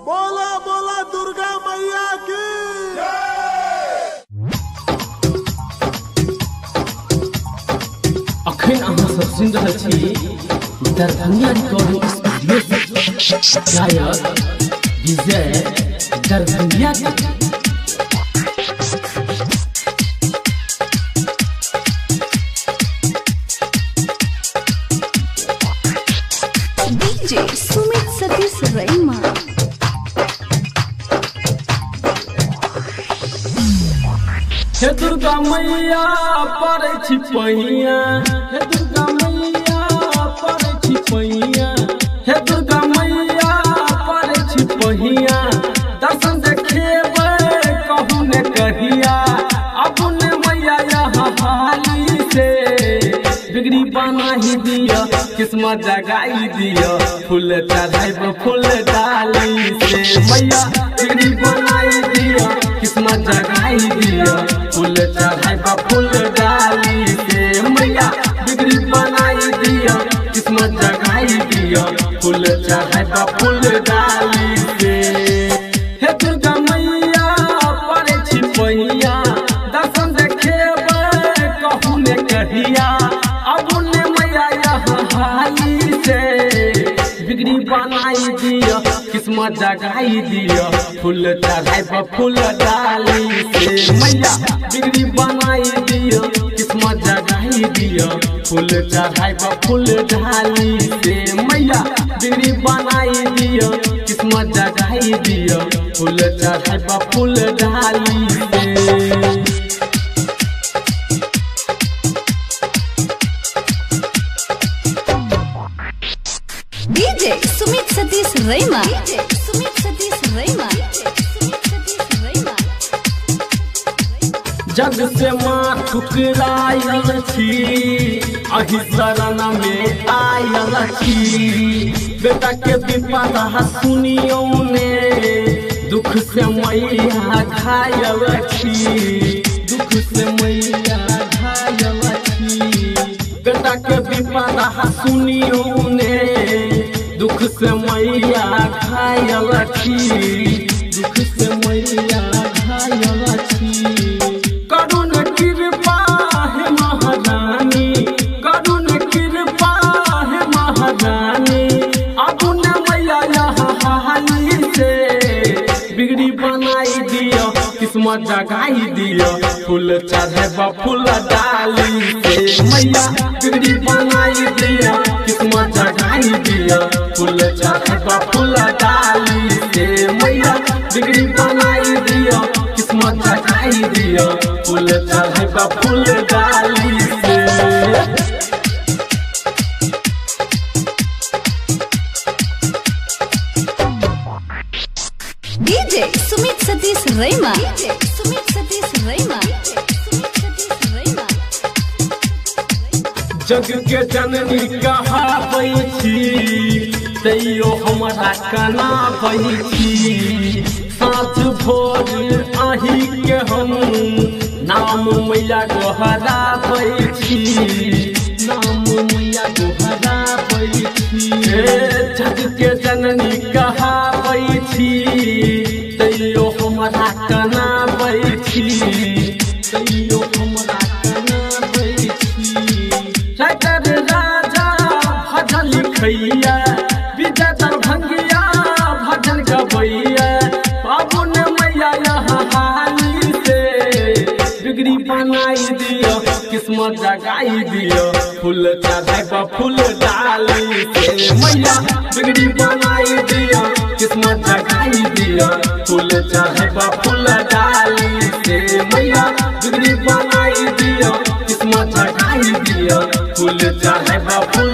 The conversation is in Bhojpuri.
बोला बोला दुर्गा मैया की। अखन अहाँ सब सुन रहल छी दरभंगा रिकॉर्डिंग स्टूडियो से गायक विजय दरभंगा डीजे सुमित सतीश रैमा। हे दुर्गा मैया पड़ै छी पहिया, हे दुर्गा मैया पड़ै छी पहिया, हे दुर्गा मैया पड़ै छी पहिया। दर्शन देखेबै कहूँ ने कहिया, अब ने मैया यहाँ हाली से बिगड़ी बना ही दिया, किस्मत जगाई दिया। फूल चढ़ाई फूल डाली से मैया बिगड़ी बनाई दिया, किस्मत जगाई दिया। फूल चढ़ाई फूल डाली से मैया बिगड़ी बनाई दिया, किस्मत जगाई दिया। फूल चढ़ाई फूल डाली से हे दुर्गा मैया पड़ै छी पहिया। दर्शन देखेबै कहूँ ने कहिया, अब ने मैया यहाँ हाली से बिगड़ी बनाई दिया, किस्मत जगाई दिया। फूल चढ़ाई फूल डाली से मैया बिगड़ी बनाई दिया, किस्मत जगाई दिया। फूल चढ़ाई फूल डाली से मैया बिगड़ी बनाई दिया, किस्मत जगाई दिया। फूल चढ़ाई फूल डाली से डीजे सुमित सतीश रैमा। सुमित सतीश रैमा। जग से माँ ठुकरायल छी, अहि शरण में आयल छी। बेटा के विपदा सुनियो ने, दुख से मैया घायल छी, दुख से मैया घायल छी। बेटा के विपदा सुनियो ने, दुख से मैया घायल छी, दुख से मैया घायल छी। करुण कृपा है महारानी, करुण कृपा है महारानी। अब न मैया यहाँ हाली से बिगड़ी बनाई दिया, किस्मत जगाई दिया। फूल चढ़ाई फूल डाली से मैया बिगड़ी बनाई दिया, किस्मत जगाई दिया। फूल चढ़ाई फूल डाली से मैया बिगड़ी बनाई दिया, किस्मत जगाई दिया। फूल चढ़ाई फूल डाली से डीजे सुमित सतीश रैमा। सुमित सतीश रैमा। जग के जननी कहाबै छी, तैयो हमरा कनाबै छी। साँझ भोर आही के हम नाम मैया गोहराबै छी, नाम मैया गोहराबै छी। जग के जननी कहाबै छी, तैयो हमरा कनाबै छी, तैयो हमरा कनाबै छी। राजा भजन लिखैया, विजय दरभंगिया भजन गबैया। बाबू ने मैया यहाँ हाली से बिगड़ी बनाई दिया, किस्मत जगाई दिया। फूल चढ़ाई फूल डाली से मैया बिगड़ी बनाई दिया, किस्मत जगाई दिया। फूल चढ़ाई फूल डाली से मैया बिगड़ी बनाई दिया, किस्मत जगाई दिया। फूल चढ़ाई फूल